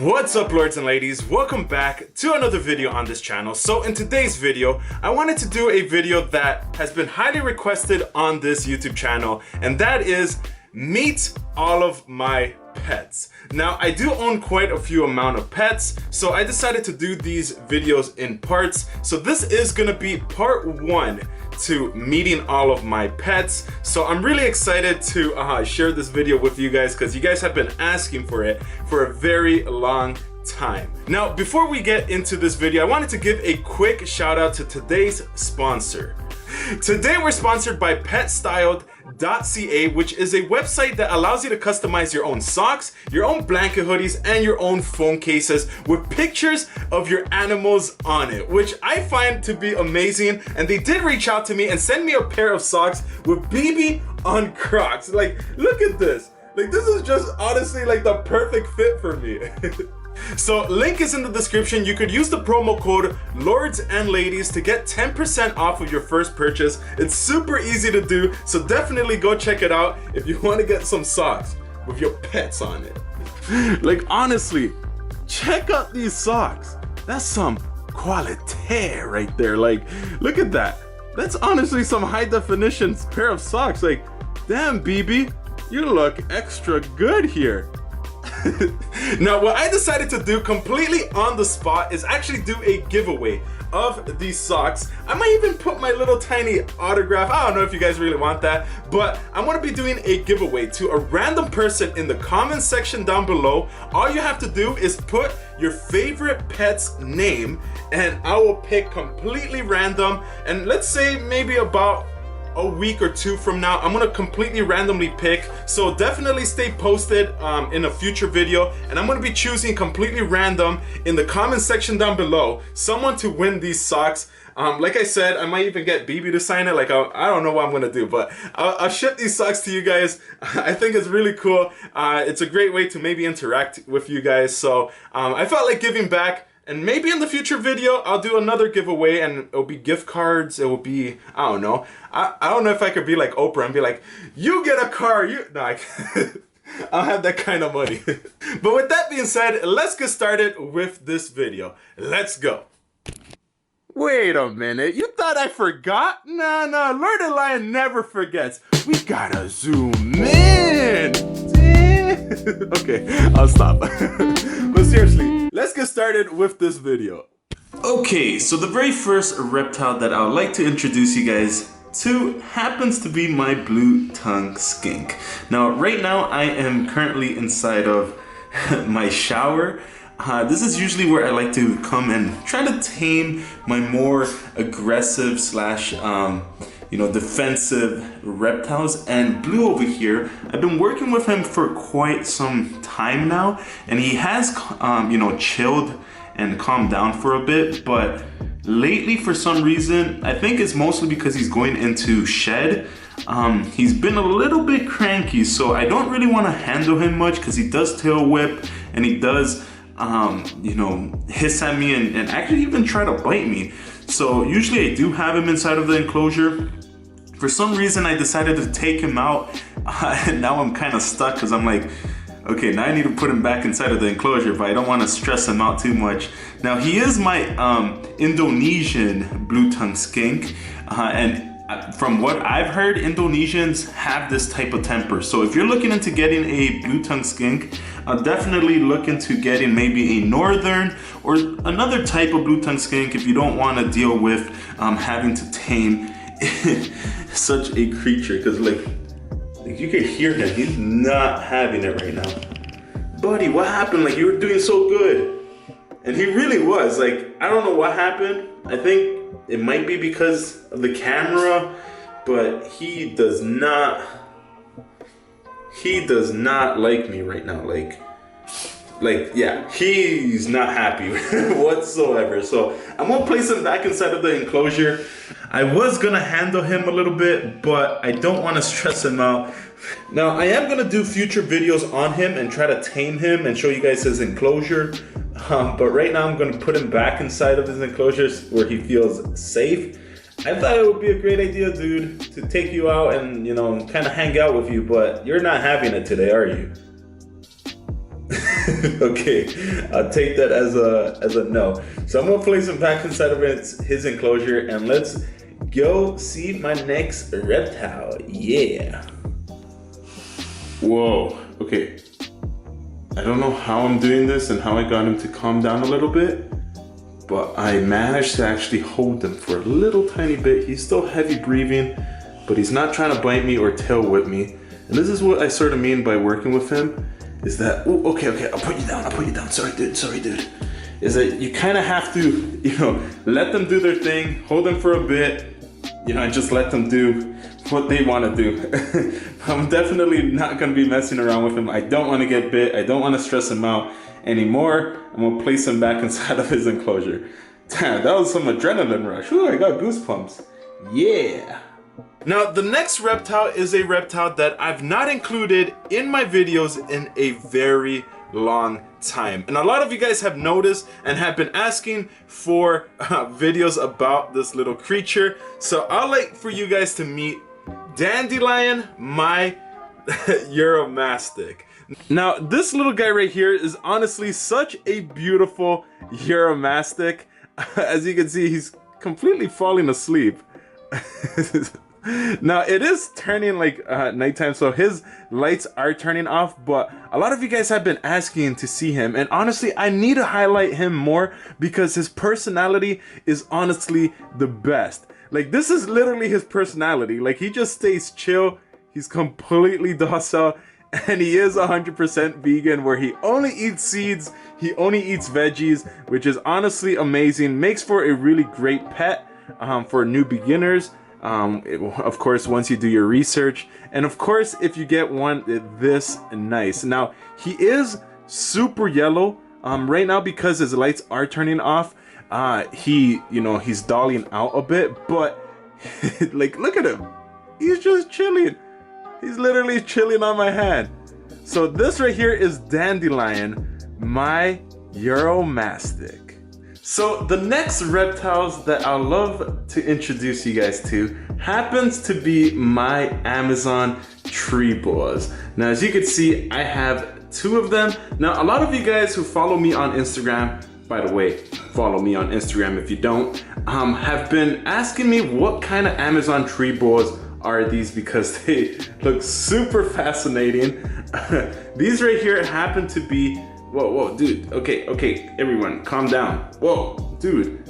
What's up, lords and ladies? Welcome back to another video on this channel. So in today's video, I wanted to do a video that has been highly requested on this YouTube channel, and that is meet all of my pets. Now, I do own quite a few amount of pets, so I decided to do these videos in parts. So this is gonna be part one to meeting all of my pets. So I'm really excited to share this video with you guys because you guys have been asking for it for a very long time. Now, before we get into this video, I wanted to give a quick shout out to today's sponsor. Today we're sponsored by PetStyled.ca, which is a website that allows you to customize your own socks, your own blanket hoodies, and your own phone cases with pictures of your animals on it, which I find to be amazing. And they did reach out to me and send me a pair of socks with BB on Crocs. Like, look at this. Like, this is just honestly like the perfect fit for me. So link is in the description. You could use the promo code lords and ladies to get 10% off of your first purchase. It's super easy to do, so definitely go check it out if you want to get some socks with your pets on it. Like, honestly, check out these socks. That's some quality right there. Like, look at that. That's honestly some high definition pair of socks. Like, damn, BB, you look extra good here. Now, what I decided to do completely on the spot is actually do a giveaway of these socks. I might even put my little tiny autograph. I don't know if you guys really want that, but I'm gonna be doing a giveaway to a random person in the comment section down below. All you have to do is put your favorite pet's name, and I will pick completely random. And let's say maybe about a week or two from now, I'm gonna completely randomly pick. So definitely stay posted in a future video, and I'm gonna be choosing completely random in the comment section down below someone to win these socks. Like I said, I might even get BB to sign it. Like, I don't know what I'm gonna do, but I'll ship these socks to you guys. I think it's really cool. It's a great way to maybe interact with you guys. So I felt like giving back. And maybe in the future video, I'll do another giveaway, and it'll be gift cards. It will be, I don't know. I don't know if I could be like Oprah and be like, you get a car, you, no, I don't have that kind of money. But with that being said, let's get started with this video. Let's go. Wait a minute, you thought I forgot? Nah, Lord and Lion never forgets. We gotta zoom in. Okay, I'll stop. But seriously, let's get started with this video. Okay, so the very first reptile that I would like to introduce you guys to happens to be my blue-tongued skink. Now, right now, I am currently inside of my shower. This is usually where I like to come and try to tame my more aggressive slash defensive reptiles. And Blue over here, I've been working with him for quite some time now, and he has chilled and calmed down for a bit. But lately, for some reason, I think it's mostly because he's going into shed, he's been a little bit cranky. So I don't really want to handle him much because he does tail whip, and he does hiss at me and actually even try to bite me. So usually I do have him inside of the enclosure. For some reason, I decided to take him out, and now I'm kind of stuck because I'm like, okay, now I need to put him back inside of the enclosure, but I don't want to stress him out too much. Now, he is my Indonesian blue-tongued skink, and from what I've heard, Indonesians have this type of temper. So if you're looking into getting a blue-tongued skink, I'll definitely look into getting maybe a northern or another type of blue-tongued skink if you don't want to deal with having to tame such a creature. Because like you can hear him, he's not having it right now. Buddy, what happened? Like, you were doing so good. And he really was. Like, I don't know what happened. I think it might be because of the camera, but he does not like me right now. Like, yeah, he's not happy whatsoever. So I'm gonna place him back inside of the enclosure. I was gonna handle him a little bit, but I don't want to stress him out. Now, I am gonna do future videos on him and try to tame him and show you guys his enclosure. But right now I'm gonna put him back inside of his enclosures where he feels safe. I thought it would be a great idea, dude, to take you out and, kind of hang out with you, but you're not having it today, are you? Okay, I'll take that as a no. So I'm gonna place him back inside of his enclosure, and let's go see my next reptile. Yeah. Whoa. Okay. I don't know how I'm doing this and how I got him to calm down a little bit, but I managed to actually hold him for a little tiny bit. He's still heavy breathing, but he's not trying to bite me or tail whip me. And this is what I sort of mean by working with him, is that, ooh, okay, I'll put you down. Sorry, dude. Is that you kind of have to, let them do their thing, hold them for a bit, and just let them do what they want to do. I'm definitely not going to be messing around with him. I don't want to get bit. I don't want to stress him out anymore. I'm going to place him back inside of his enclosure. Damn, that was some adrenaline rush. Ooh, I got goosebumps. Yeah. Now, the next reptile is a reptile that I've not included in my videos in a very long time. And a lot of you guys have noticed and have been asking for videos about this little creature. So I'd like for you guys to meet Dandelion, my Uromastic. Now, this little guy right here is honestly such a beautiful Uromastic. As you can see, he's completely falling asleep. Now, it is turning like nighttime, so his lights are turning off, but a lot of you guys have been asking to see him, and honestly, I need to highlight him more because his personality is honestly the best. Like, this is literally his personality. Like, he just stays chill, he's completely docile, and he is 100% vegan, where he only eats seeds, he only eats veggies, which is honestly amazing. Makes for a really great pet for new beginners. Of course, once you do your research, and of course, if you get one this nice. Now, he is super yellow right now because his lights are turning off. He's dollying out a bit, but like, look at him. He's just chilling. He's literally chilling on my hand. So this right here is Dandelion, my Uromastic. So the next reptiles that I love to introduce you guys to happens to be my Amazon tree boas. Now, as you can see, I have two of them. Now, a lot of you guys who follow me on Instagram, by the way, follow me on Instagram if you don't, have been asking me what kind of Amazon tree boas are these, because they look super fascinating. These right here happen to be, whoa, dude, okay, everyone, calm down. Whoa, dude,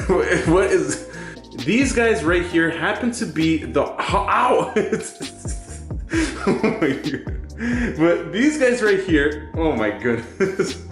what is, these guys right here happen to be the, ow! Oh my God. But these guys right here, oh my goodness.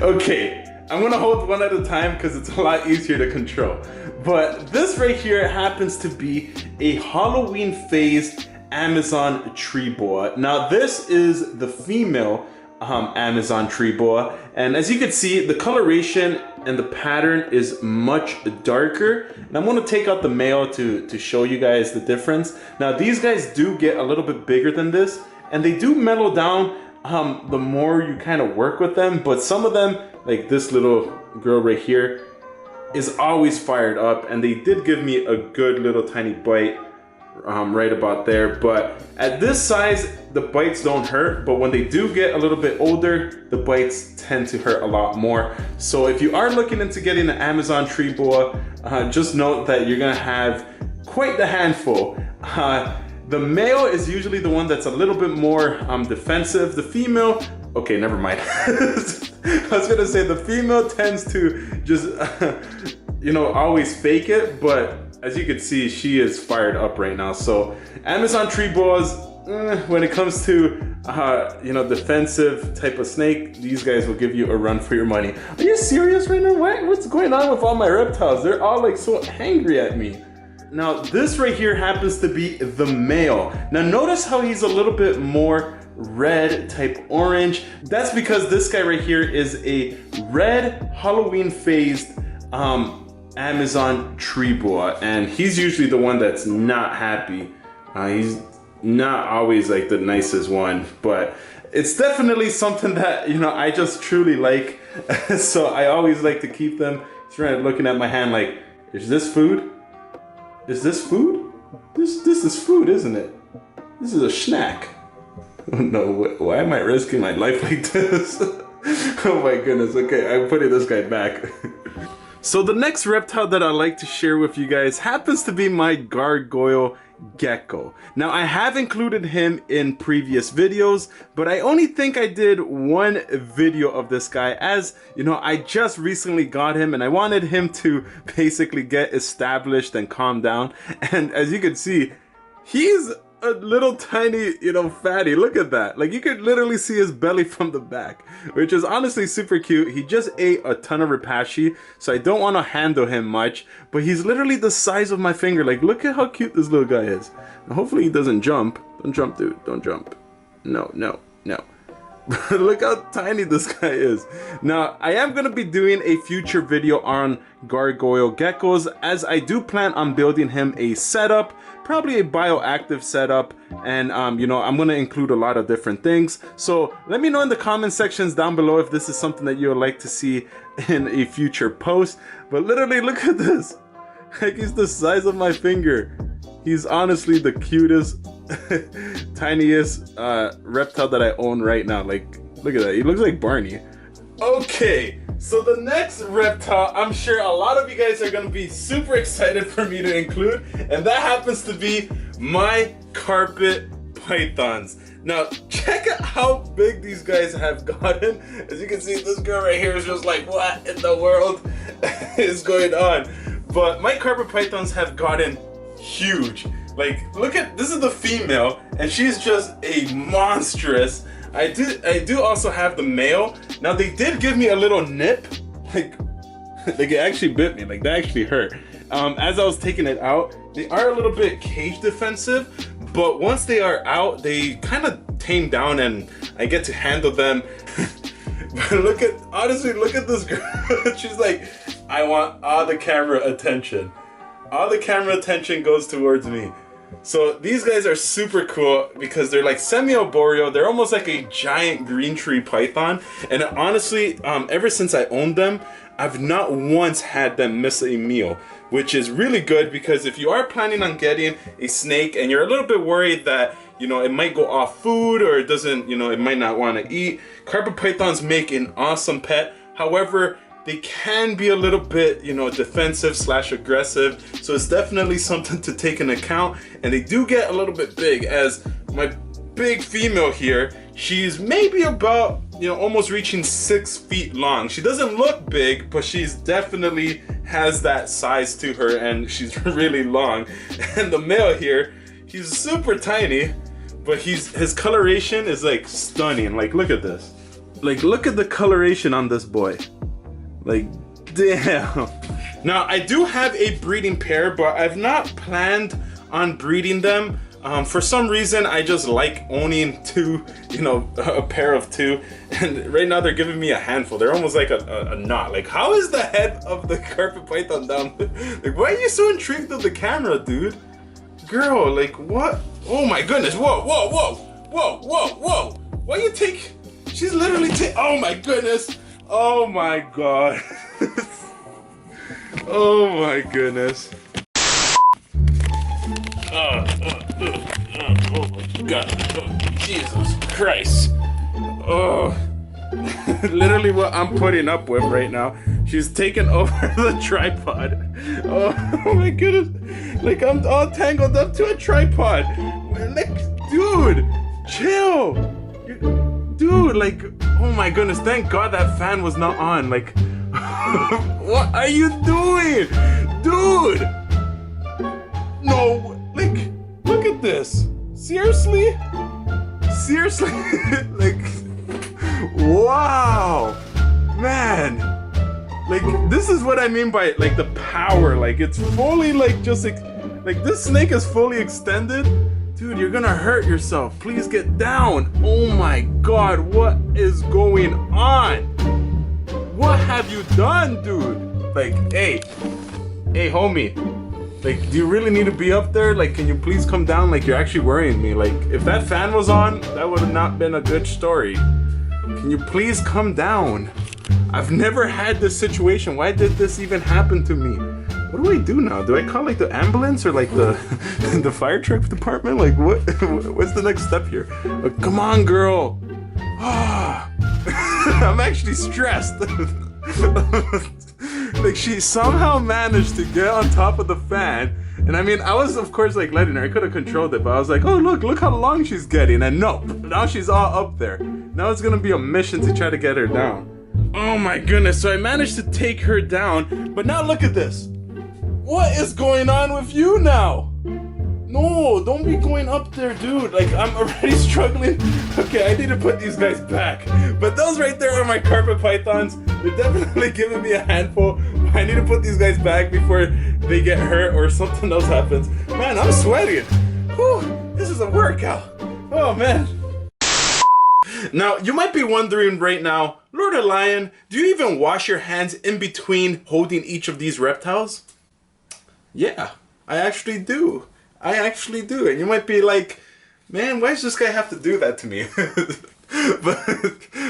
Okay, I'm gonna hold one at a time because it's a lot easier to control. But this right here happens to be a Halloween phased Amazon tree boa. Now, this is the female Amazon tree boa, and as you can see, the coloration and the pattern is much darker. And I'm going to take out the male to show you guys the difference. Now, these guys do get a little bit bigger than this, and they do mellow down the more you kind of work with them. But some of them, like this little girl right here, is always fired up, and they did give me a good little tiny bite right about there. But at this size, the bites don't hurt, but when they do get a little bit older, the bites tend to hurt a lot more. So if you are looking into getting an Amazon tree boa, just note that you're gonna have quite the handful. The male is usually the one that's a little bit more defensive. The female, okay, never mind. I was gonna say the female tends to just, always fake it, but as you can see, she is fired up right now. So Amazon tree boas, when it comes to, defensive type of snake, these guys will give you a run for your money. Are you serious right now? What's going on with all my reptiles? They're all like so angry at me. Now, this right here happens to be the male. Now, notice how he's a little bit more red type orange. That's because this guy right here is a red Halloween phased Amazon tree boa, and he's usually the one that's not happy. He's not always like the nicest one, but it's definitely something that, I just truly like. So I always like to keep them. He's looking at my hand like, is this food? Is this food? This is food, isn't it? This is a snack. Oh no, why am I risking my life like this? Oh my goodness, okay, I'm putting this guy back. So the next reptile that I'd like to share with you guys happens to be my Gargoyle Gecko. Now I have included him in previous videos, but I only think I did one video of this guy, as you know, I just recently got him and I wanted him to basically get established and calm down. And as you can see, he's a little tiny, you know, fatty. Look at that. Like, you could literally see his belly from the back, which is honestly super cute. He just ate a ton of Repashy, so I don't want to handle him much, but he's literally the size of my finger. Like, look at how cute this little guy is. Now, hopefully he doesn't jump. Don't jump, dude. Don't jump. No, no, no. Look how tiny this guy is. Now, I am going to be doing a future video on Gargoyle Geckos, as I do plan on building him a setup, probably a bioactive setup, and you know, I'm going to include a lot of different things. So let me know in the comment sections down below if this is something that you would like to see in a future post. But literally, look at this. Like, he's the size of my finger. He's honestly the cutest, tiniest reptile that I own right now. Like, look at that. He looks like Barney. Okay, so the next reptile, I'm sure a lot of you guys are going to be super excited for me to include, and that happens to be my carpet pythons. Now, check out how big these guys have gotten. As you can see, this girl right here is just like, what in the world is going on? But my carpet pythons have gotten huge. Like, look at, this is the female, and she's just a monstrous. I do also have the male. Now, they did give me a little nip, like it actually bit me, like that actually hurt. As I was taking it out, they are a little bit cage defensive, but once they are out, they kind of tame down and I get to handle them. But honestly, look at this girl. She's like, I want all the camera attention. All the camera attention goes towards me. So these guys are super cool because they're like semi-arboreal. They're almost like a giant green tree python. And honestly, ever since I owned them, I've not once had them miss a meal, which is really good, because if you are planning on getting a snake and you're a little bit worried that, you know, it might go off food or it doesn't, you know, it might not want to eat, carpet pythons make an awesome pet. However, they can be a little bit, you know, defensive / aggressive, so it's definitely something to take into account. And they do get a little bit big, as my big female here, she's maybe about, you know, almost reaching 6 feet long. She doesn't look big, but she's definitely has that size to her, and she's really long. And the male here, he's super tiny, but his coloration is like stunning. Like, look at this. Like, look at the coloration on this boy. Like, damn. Now, I do have a breeding pair, but I've not planned on breeding them. For some reason, I just like owning two, you know, a pair of two. And right now they're giving me a handful. They're almost like a knot. Like, how is the head of the carpet python down? Like, why are you so intrigued with the camera, dude? Girl, like, what? Oh my goodness. Whoa, whoa, whoa. Whoa, whoa, whoa. Why you take... She's literally oh my goodness. Oh my god. Oh my goodness. Oh my god. Oh, Jesus Christ. Oh. Literally what I'm putting up with right now. She's taking over the tripod. Oh my goodness. Like, I'm all tangled up to a tripod. Like, dude, chill. Dude, like, oh my goodness, thank God that fan was not on. Like, what are you doing? Dude! No, like, look at this. Seriously? Seriously? Like, wow. Man. Like, this is what I mean by, like, the power. Like, it's fully, like, just, like, this snake is fully extended. Dude, you're gonna hurt yourself. Please get down. Oh my god, what is going on? What have you done, dude? Like, hey, homie. Like, do you really need to be up there? Like, can you please come down? Like, you're actually worrying me. Like, if that fan was on, that would have not been a good story. Can you please come down? I've never had this situation. Why did this even happen to me? What do I do now? Do I call like the ambulance or like the the fire truck department? Like, what's the next step here? Come on, girl. I'm actually stressed. Like, she somehow managed to get on top of the fan. And I mean, I was of course like letting her. I could have controlled it, but I was like, oh look how long she's getting. And nope, now she's all up there. Now it's gonna be a mission to try to get her down. Oh my goodness, so I managed to take her down. But now look at this. What is going on with you now? No, don't be going up there, dude. Like, I'm already struggling. Okay, I need to put these guys back. But those right there are my carpet pythons. They're definitely giving me a handful. I need to put these guys back before they get hurt or something else happens. Man, I'm sweating. Whew, this is a workout. Oh, man. Now, you might be wondering right now, Lord of Lion, do you even wash your hands in between holding each of these reptiles? Yeah, I actually do. I actually do. And you might be like, man, why does this guy have to do that to me?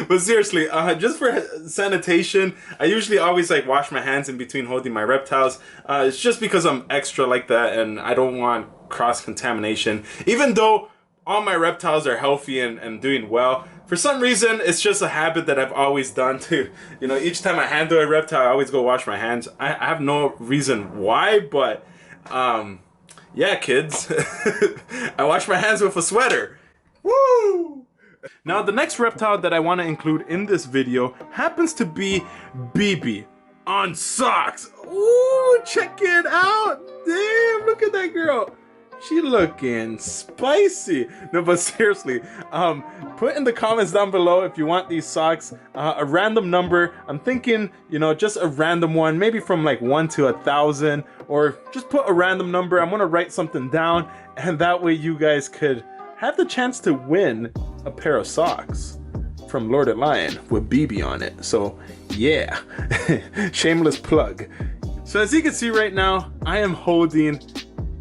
but seriously, just for sanitation, I usually always like wash my hands in between holding my reptiles. It's just because I'm extra like that and I don't want cross-contamination. Even though all my reptiles are healthy and doing well, for some reason, it's just a habit that I've always done to, you know, each time I handle a reptile, I always go wash my hands. I have no reason why, but yeah, kids, I wash my hands with a sweater. Woo! Now, the next reptile that I want to include in this video happens to be BB on socks. Ooh, check it out. Damn, look at that girl. She looking spicy. No, but seriously, put in the comments down below if you want these socks. A random number. I'm thinking, you know, just a random one, maybe from like 1 to 1,000, or just put a random number. I'm gonna write something down, and that way you guys could have the chance to win a pair of socks from Lord of Lion with BB on it. So yeah, shameless plug. So as you can see right now, I am holding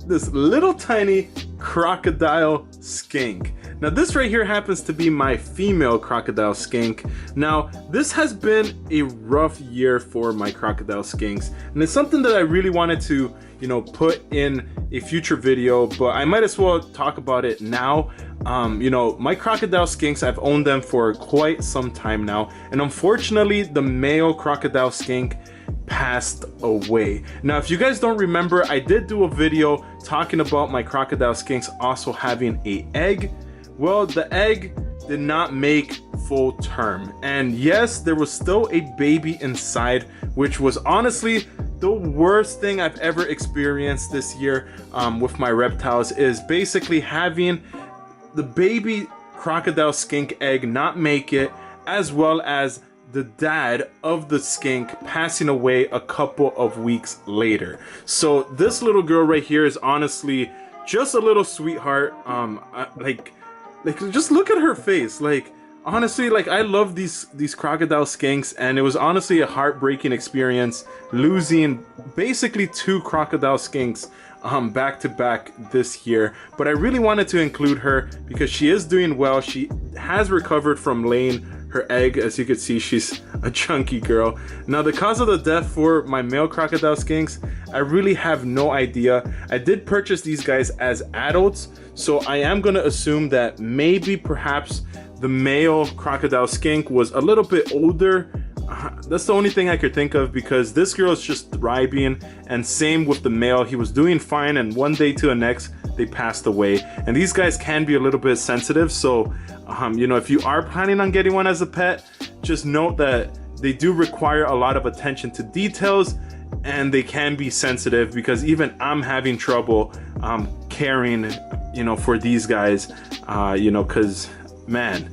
this little tiny crocodile skink. Now this right here happens to be my female crocodile skink. Now this has been a rough year for my crocodile skinks, and it's something that I really wanted to, you know, put in a future video, but I might as well talk about it now. You know, my crocodile skinks, I've owned them for quite some time now, and unfortunately the male crocodile skink passed away. Now, if you guys don't remember, I did do a video talking about my crocodile skinks also having an egg. Well, the egg did not make full term, and yes, there was still a baby inside, which was honestly the worst thing I've ever experienced this year with my reptiles, is basically having the baby crocodile skink egg not make it, as well as the dad of the skink passing away a couple of weeks later. So this little girl right here is honestly just a little sweetheart. Like just look at her face. Like, honestly, like, I love these crocodile skinks, and it was honestly a heartbreaking experience losing basically 2 crocodile skinks back to back this year. But I really wanted to include her because she is doing well. She has recovered from laying her egg. As you can see, she's a chunky girl. Now, the cause of the death for my male crocodile skinks, I really have no idea. I did purchase these guys as adults, so I am gonna assume that maybe perhaps the male crocodile skink was a little bit older. That's the only thing I could think of, because this girl is just thriving, and same with the male. He was doing fine, and one day to the next they passed away. And these guys can be a little bit sensitive, so you know, if you are planning on getting one as a pet, just note that they do require a lot of attention to details, and they can be sensitive, because even I'm having trouble caring, you know, for these guys, you know, because man,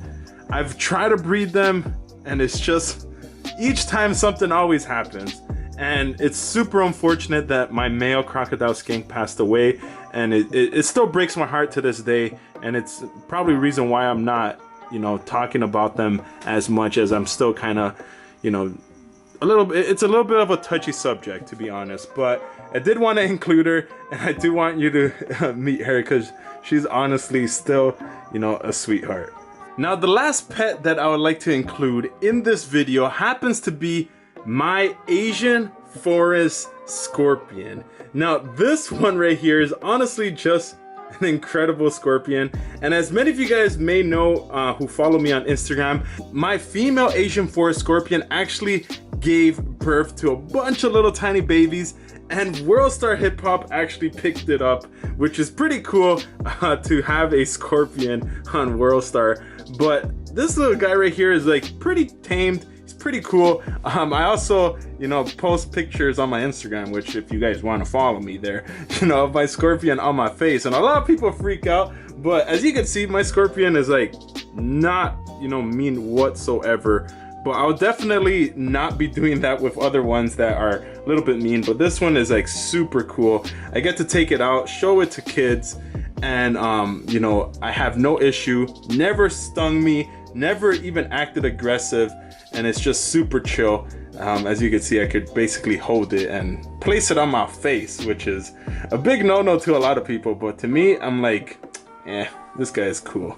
I've tried to breed them, and it's just each time something always happens. And it's super unfortunate that my male crocodile skink passed away, and it still breaks my heart to this day, and it's probably the reason why I'm not, you know, talking about them as much, as I'm still kind of, you know, it's a little bit of a touchy subject, to be honest. But I did want to include her, and I do want you to meet her, because she's honestly still, you know, a sweetheart. Now, the last pet that I would like to include in this video happens to be my Asian forest scorpion. Now, this one right here is honestly just an incredible scorpion. And as many of you guys may know who follow me on Instagram, my female Asian forest scorpion actually gave birth to a bunch of little tiny babies, and Worldstar Hip Hop actually picked it up, which is pretty cool to have a scorpion on Worldstar. But this little guy right here is like pretty tamed. He's pretty cool. I also, you know, post pictures on my Instagram, which if you guys want to follow me there, you know, of my scorpion on my face, and a lot of people freak out. But as you can see, my scorpion is like not, you know, mean whatsoever. But I'll definitely not be doing that with other ones that are a little bit mean. But this one is like super cool. I get to take it out, show it to kids, and you know, I have no issue. Never stung me, never even acted aggressive, and it's just super chill. As you can see, I could basically hold it and place it on my face, which is a big no-no to a lot of people. But to me, I'm like, this guy is cool.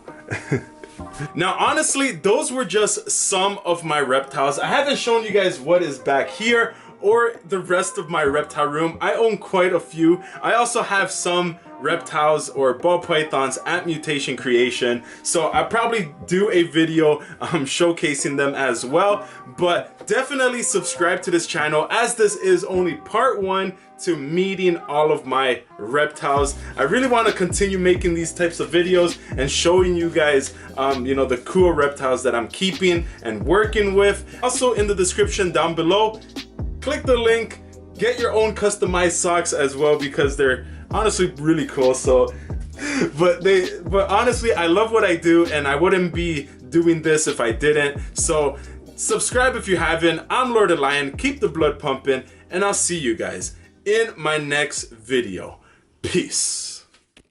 Now, honestly, those were just some of my reptiles. I haven't shown you guys what is back here or the rest of my reptile room. I own quite a few. I also have some reptiles or ball pythons at Mutation Creation, so I'll probably do a video showcasing them as well. But definitely subscribe to this channel, as this is only part one to meeting all of my reptiles. I really want to continue making these types of videos and showing you guys you know, the cool reptiles that I'm keeping and working with. Also, in the description down below, click the link, get your own customized socks as well, because they're honestly really cool. So but honestly, I love what I do, and I wouldn't be doing this if I didn't. So subscribe if you haven't. I'm Lord of Lion. Keep the blood pumping, and I'll see you guys in my next video. Peace.